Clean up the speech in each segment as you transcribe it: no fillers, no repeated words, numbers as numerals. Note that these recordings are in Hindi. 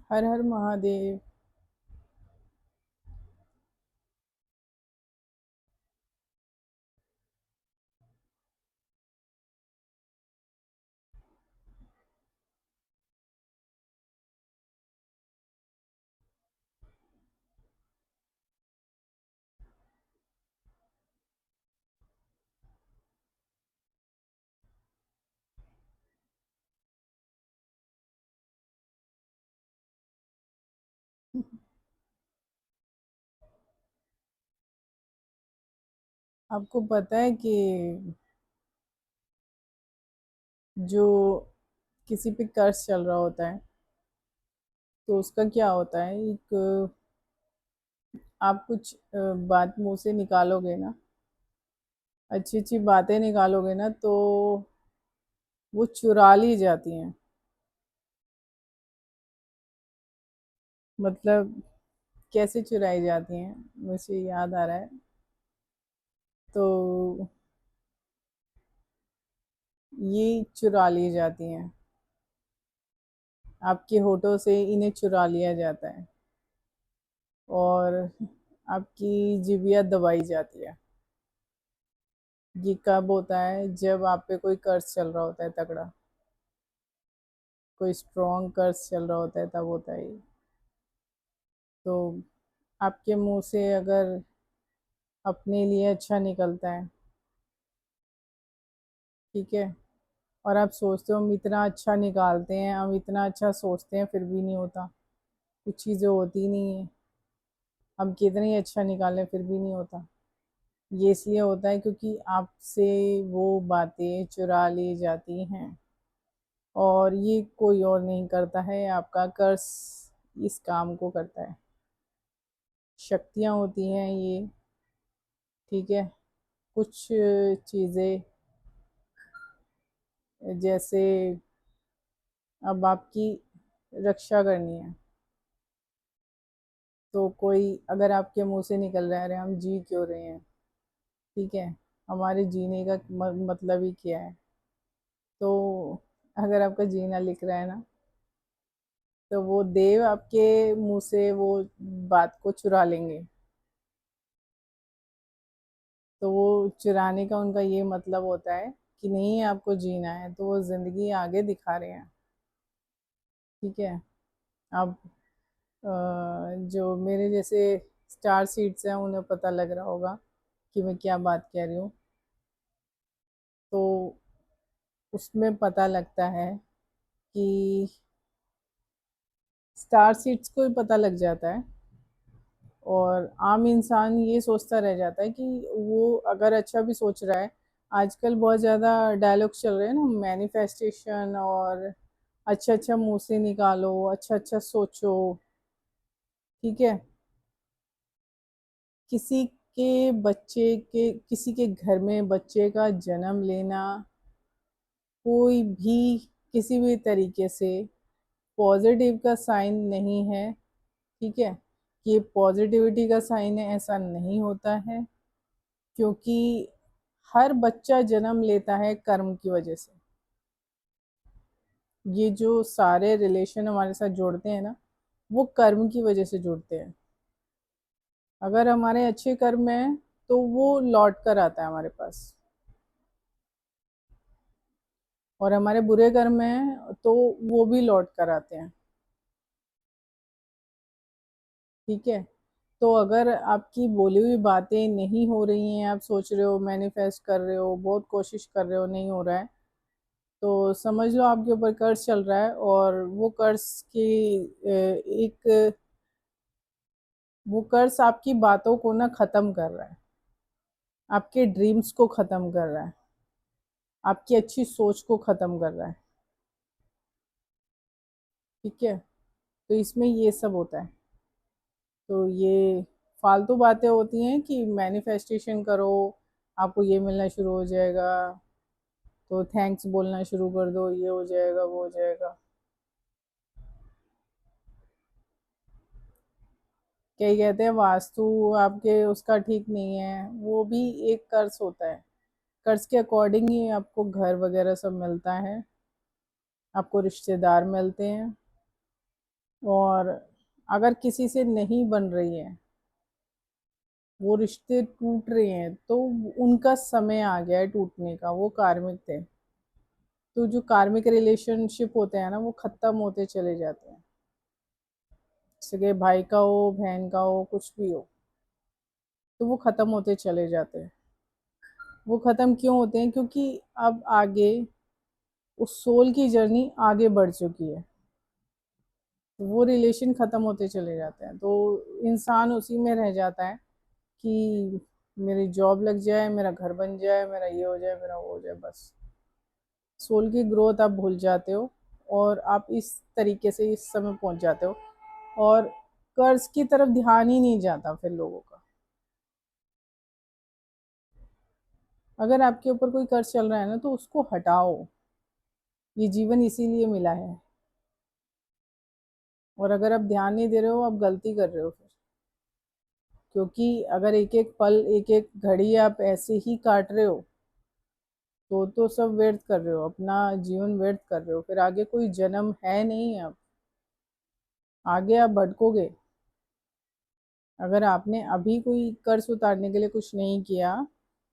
हर हर महादेव। आपको पता है कि जो किसी पे कर्ज चल रहा होता है तो उसका क्या होता है, एक आप कुछ बात मुंह से निकालोगे ना, अच्छी अच्छी बातें निकालोगे ना, तो वो चुरा ली जाती हैं। मतलब कैसे चुराई जाती हैं, मुझे याद आ रहा है। तो ये चुरा ली जाती हैं, आपके होठों से इन्हें चुरा लिया जाता है और आपकी जिभिया दबाई जाती है। ये कब होता है? जब आप पे कोई कर्ज चल रहा होता है तगड़ा, कोई स्ट्रॉन्ग कर्ज चल रहा होता है, तब होता है ये। तो आपके मुंह से अगर अपने लिए अच्छा निकलता है, ठीक है, और आप सोचते हो हम इतना अच्छा निकालते हैं, हम इतना अच्छा सोचते हैं, फिर भी नहीं होता, कुछ चीज़ें होती नहीं है, हम कितना ही अच्छा निकालें फिर भी नहीं होता। ये इसलिए होता है क्योंकि आपसे वो बातें चुरा ली जाती हैं, और ये कोई और नहीं करता है, आपका कर्ज इस काम को करता है। शक्तियाँ होती हैं ये, ठीक है। कुछ चीज़ें, जैसे अब आपकी रक्षा करनी है, तो कोई अगर आपके मुंह से निकल रहा है अरे हम जी क्यों रहे हैं, ठीक है, हमारे जीने का मतलब ही क्या है, तो अगर आपका जीना लिख रहा है ना, तो वो देव आपके मुंह से वो बात को चुरा लेंगे। तो वो चुराने का उनका ये मतलब होता है कि नहीं आपको जीना है, तो वो जिंदगी आगे दिखा रहे हैं, ठीक है। अब जो मेरे जैसे स्टार सीड्स हैं उन्हें पता लग रहा होगा कि मैं क्या बात कह रही हूँ। तो उसमें पता लगता है कि स्टार सीड्स को ही पता लग जाता है, और आम इंसान ये सोचता रह जाता है कि वो अगर अच्छा भी सोच रहा है। आजकल बहुत ज़्यादा डायलॉग चल रहे हैं ना, मैनिफेस्टेशन, और अच्छा अच्छा मुंह से निकालो, अच्छा अच्छा सोचो, ठीक है। किसी के बच्चे के, किसी के घर में बच्चे का जन्म लेना, कोई भी किसी भी तरीके से पॉजिटिव का साइन नहीं है, ठीक है। ये पॉजिटिविटी का साइन है, ऐसा नहीं होता है, क्योंकि हर बच्चा जन्म लेता है कर्म की वजह से। ये जो सारे रिलेशन हमारे साथ जोड़ते हैं ना, वो कर्म की वजह से जुड़ते हैं। अगर हमारे अच्छे कर्म हैं तो वो लौट कर आता है हमारे पास, और हमारे बुरे कर्म हैं तो वो भी लौट कर आते हैं, ठीक है। तो अगर आपकी बोली हुई बातें नहीं हो रही हैं, आप सोच रहे हो, मैनिफेस्ट कर रहे हो, बहुत कोशिश कर रहे हो, नहीं हो रहा है, तो समझ लो आपके ऊपर कर्ज चल रहा है, और वो कर्ज की एक, वो कर्ज आपकी बातों को ना खत्म कर रहा है, आपके ड्रीम्स को खत्म कर रहा है, आपकी अच्छी सोच को खत्म कर रहा है, ठीक है। तो इसमें ये सब होता है। तो ये फालतू बातें होती हैं कि मैनिफेस्टेशन करो, आपको ये मिलना शुरू हो जाएगा, तो थैंक्स बोलना शुरू कर दो, ये हो जाएगा, वो हो जाएगा। कई कहते हैं वास्तु आपके उसका ठीक नहीं है, वो भी एक कर्ज होता है। कर्ज के अकॉर्डिंग ही आपको घर वगैरह सब मिलता है, आपको रिश्तेदार मिलते हैं, और अगर किसी से नहीं बन रही है, वो रिश्ते टूट रहे हैं, तो उनका समय आ गया है टूटने का, वो कार्मिक थे। तो जो कार्मिक रिलेशनशिप होते हैं ना, वो खत्म होते चले जाते हैं। सगे भाई का हो, बहन का हो, कुछ भी हो, तो वो खत्म होते चले जाते हैं। वो खत्म क्यों होते हैं? क्योंकि अब आगे उस सोल की जर्नी आगे बढ़ चुकी है, तो वो रिलेशन खत्म होते चले जाते हैं। तो इंसान उसी में रह जाता है कि मेरी जॉब लग जाए, मेरा घर बन जाए, मेरा ये हो जाए, मेरा वो हो जाए, बस। सोल की ग्रोथ आप भूल जाते हो, और आप इस तरीके से इस समय पहुंच जाते हो, और कर्ज की तरफ ध्यान ही नहीं जाता फिर लोगों का। अगर आपके ऊपर कोई कर्ज चल रहा है ना, तो उसको हटाओ। ये जीवन इसीलिए मिला है। और अगर आप ध्यान नहीं दे रहे हो, आप गलती कर रहे हो फिर। क्योंकि अगर एक एक पल, एक एक घड़ी आप ऐसे ही काट रहे हो, तो सब व्यर्थ कर रहे हो, अपना जीवन व्यर्थ कर रहे हो। फिर आगे कोई जन्म है नहीं। अब आगे आप भटकोगे। अगर आपने अभी कोई कर्ज उतारने के लिए कुछ नहीं किया,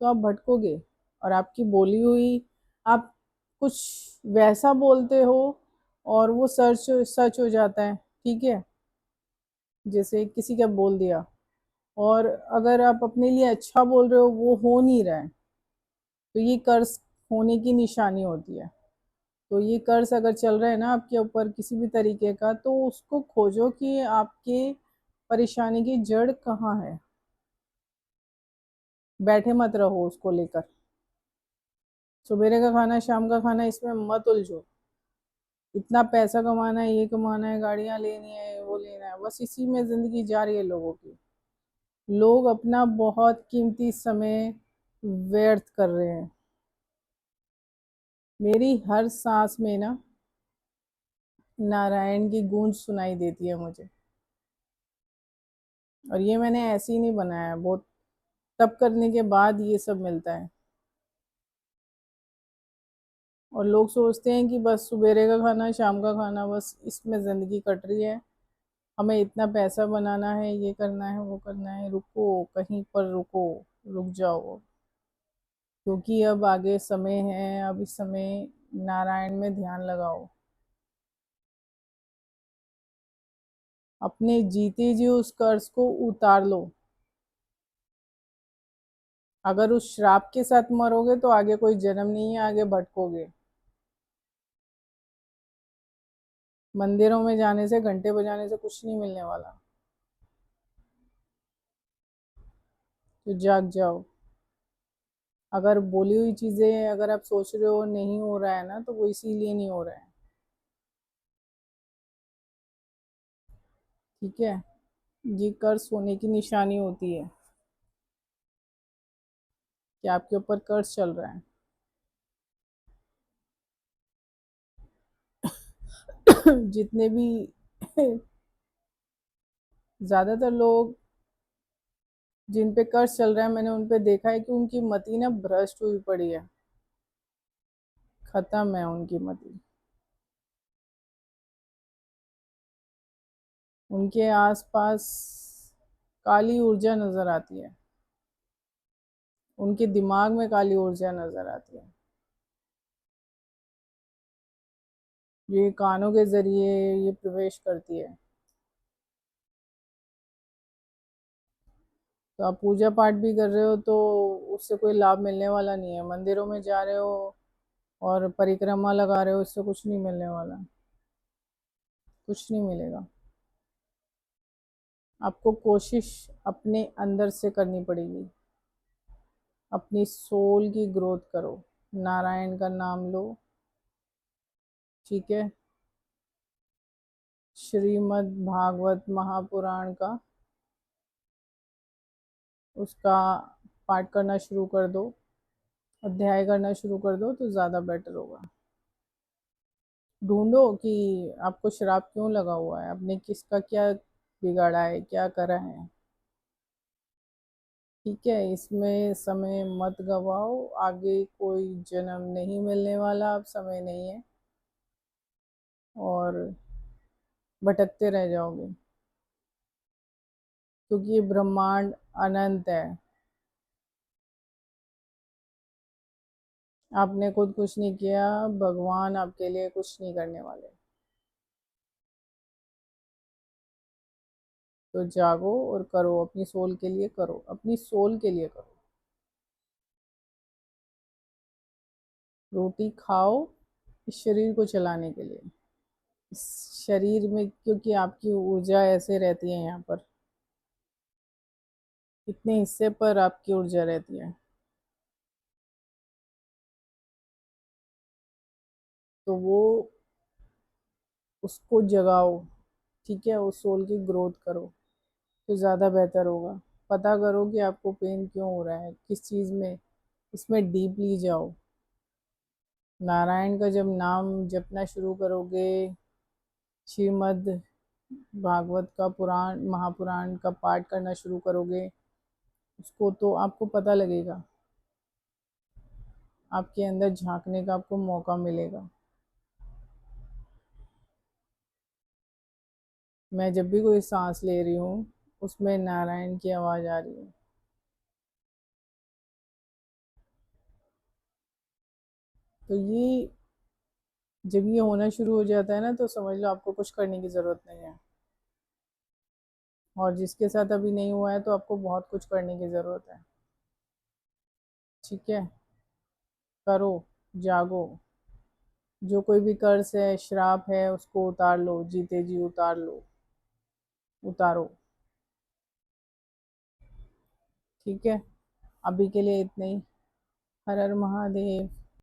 तो आप भटकोगे। और आपकी बोली हुई, आप कुछ वैसा बोलते हो, और वो सच सच हो जाता है। ठीक है, जैसे किसी का बोल दिया, और अगर आप अपने लिए अच्छा बोल रहे हो, वो हो नहीं रहा है, तो ये कर्ज होने की निशानी होती है। तो ये कर्ज अगर चल रहा है ना आपके ऊपर किसी भी तरीके का, तो उसको खोजो कि आपके परेशानी की जड़ कहाँ है। बैठे मत रहो उसको लेकर। सवेरे का खाना, शाम का खाना, इसमें मत उलझो। इतना पैसा कमाना है, ये कमाना है, गाड़ियां लेनी है, वो लेना है, बस इसी में जिंदगी जा रही है लोगों की। लोग अपना बहुत कीमती समय व्यर्थ कर रहे हैं। मेरी हर सांस में ना नारायण की गूंज सुनाई देती है मुझे। और ये मैंने ऐसे ही नहीं बनाया है, बहुत तप करने के बाद ये सब मिलता है। और लोग सोचते हैं कि बस सवेरे का खाना, शाम का खाना, बस इसमें ज़िंदगी कट रही है, हमें इतना पैसा बनाना है, ये करना है, वो करना है। रुको, कहीं पर रुको, रुक जाओ। क्योंकि अब आगे समय है, अब इस समय नारायण में ध्यान लगाओ। अपने जीते जी उस कर्ज को उतार लो। अगर उस श्राप के साथ मरोगे, तो आगे कोई जन्म नहीं है, आगे भटकोगे। मंदिरों में जाने से, घंटे बजाने से कुछ नहीं मिलने वाला। तो जाग जाओ। अगर बोली हुई चीजें, अगर आप सोच रहे हो नहीं हो रहा है ना, तो वो इसीलिए नहीं हो रहा है। ठीक है, ये कर्ज होने की निशानी होती है कि आपके ऊपर कर्ज चल रहा है। जितने भी ज्यादातर लोग जिन पे कर्ज चल रहा है, मैंने उन पे देखा है कि उनकी मति ना भ्रष्ट हुई पड़ी है। खत्म है उनकी मति। उनके आसपास काली ऊर्जा नजर आती है। उनके दिमाग में काली ऊर्जा नजर आती है। ये कानों के जरिए ये प्रवेश करती है। तो आप पूजा पाठ भी कर रहे हो, तो उससे कोई लाभ मिलने वाला नहीं है। मंदिरों में जा रहे हो और परिक्रमा लगा रहे हो, इससे कुछ नहीं मिलने वाला। कुछ नहीं मिलेगा। आपको कोशिश अपने अंदर से करनी पड़ेगी। अपनी सोल की ग्रोथ करो। नारायण का नाम लो। ठीक है, श्रीमद् भागवत महापुराण का, उसका पाठ करना शुरू कर दो, अध्याय करना शुरू कर दो, तो ज़्यादा बेटर होगा। ढूंढो कि आपको श्राप क्यों लगा हुआ है, आपने किसका क्या बिगाड़ा है, क्या करा है। ठीक है, इसमें समय मत गवाओ। आगे कोई जन्म नहीं मिलने वाला, अब समय नहीं है। और भटकते रह जाओगे, क्योंकि ये ब्रह्मांड अनंत है। आपने खुद कुछ नहीं किया, भगवान आपके लिए कुछ नहीं करने वाले। तो जागो और करो, अपनी सोल के लिए करो, अपनी सोल के लिए करो। रोटी खाओ इस शरीर को चलाने के लिए। इस शरीर में, क्योंकि आपकी ऊर्जा ऐसे रहती है, यहाँ पर इतने हिस्से पर आपकी ऊर्जा रहती है, तो वो उसको जगाओ। ठीक है, उस सोल की ग्रोथ करो तो ज़्यादा बेहतर होगा। पता करो कि आपको पेन क्यों हो रहा है, किस चीज़ में, इसमें डीपली जाओ। नारायण का जब नाम जपना शुरू करोगे, श्रीमद् भागवत का पुराण, महापुराण का पाठ करना शुरू करोगे, उसको तो आपको पता लगेगा, आपके अंदर झांकने का आपको मौका मिलेगा। मैं जब भी कोई सांस ले रही हूँ, उसमें नारायण की आवाज़ आ रही है। तो ये जब ये होना शुरू हो जाता है ना, तो समझ लो आपको कुछ करने की ज़रूरत नहीं है। और जिसके साथ अभी नहीं हुआ है, तो आपको बहुत कुछ करने की ज़रूरत है। ठीक है, करो, जागो। जो कोई भी कर्ज है, श्राप है, उसको उतार लो, जीते जी उतार लो, उतारो। ठीक है, अभी के लिए इतना ही। हर हर महादेव।